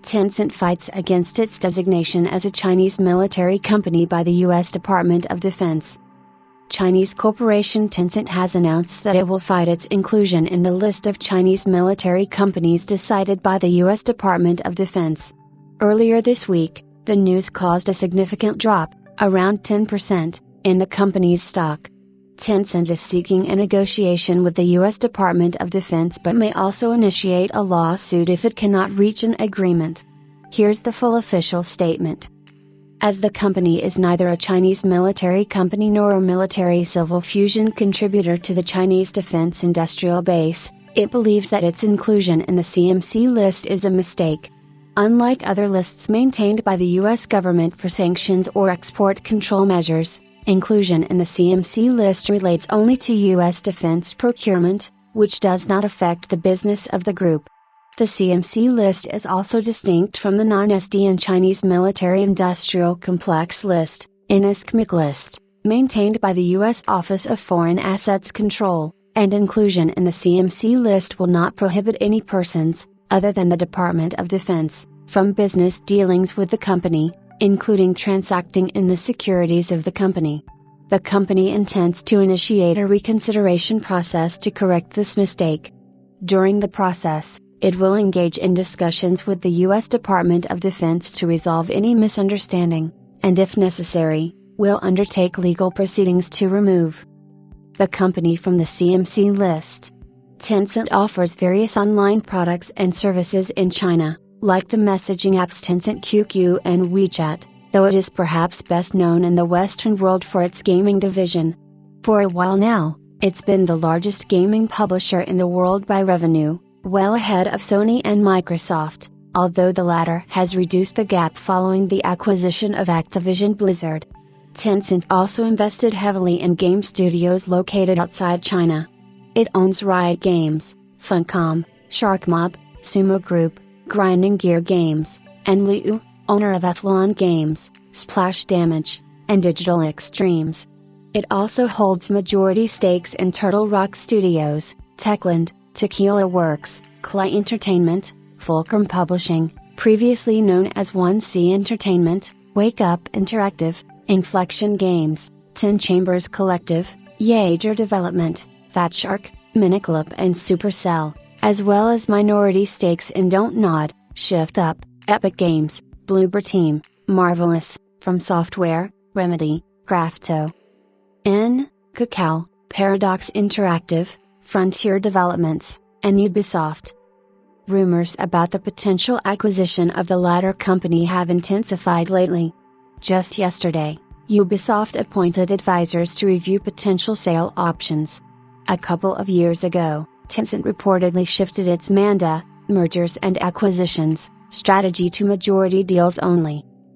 Tencent fights against its designation as a Chinese military company by the U.S. Department of Defense. Chinese corporation Tencent has announced that it will fight its inclusion in the list of Chinese military companies decided by the U.S. Department of Defense. Earlier this week, the news caused a significant drop, around 10%, in the company's stock. Tencent is seeking a negotiation with the U.S. Department of Defense but may also initiate a lawsuit if it cannot reach an agreement. Here's the full official statement. As the company is neither a Chinese military company nor a military civil fusion contributor to the Chinese defense industrial base, it believes that its inclusion in the CMC list is a mistake. Unlike other lists maintained by the U.S. government for sanctions or export control measures, inclusion in the CMC list relates only to U.S. defense procurement, which does not affect the business of the group. The CMC list is also distinct from the non-SDN Chinese Military Industrial Complex list, NSCMC list, maintained by the U.S. Office of Foreign Assets Control, and inclusion in the CMC list will not prohibit any persons, other than the Department of Defense, from business dealings with the company, including transacting in the securities of the company. The company intends to initiate a reconsideration process to correct this mistake. During the process, it will engage in discussions with the U.S. Department of Defense to resolve any misunderstanding, and if necessary, will undertake legal proceedings to remove the company from the CMC list. Tencent offers various online products and services in China, like the messaging apps Tencent QQ and WeChat, though it is perhaps best known in the Western world for its gaming division. For a while now, it's been the largest gaming publisher in the world by revenue, well ahead of Sony and Microsoft, although the latter has reduced the gap following the acquisition of Activision Blizzard. Tencent also invested heavily in game studios located outside China. It owns Riot Games, Funcom, Sharkmob, Sumo Group, Grinding Gear Games, and Liu, owner of Athlon Games, Splash Damage, and Digital Extremes. It also holds majority stakes in Turtle Rock Studios, Techland, Tequila Works, Clay Entertainment, Fulcrum Publishing, previously known as 1C Entertainment, Wake Up Interactive, Inflection Games, Ten Chambers Collective, Yager Development, Fatshark, Miniclip and Supercell, as well as minority stakes in Don't Nod, Shift Up, Epic Games, Bloober Team, Marvelous, From Software, Remedy, Crafto, Kakao, Paradox Interactive, Frontier Developments, and Ubisoft. Rumors about the potential acquisition of the latter company have intensified lately. Just yesterday, Ubisoft appointed advisors to review potential sale options. A couple of years ago, Tencent reportedly shifted its MANDA, mergers and acquisitions, strategy to majority deals only.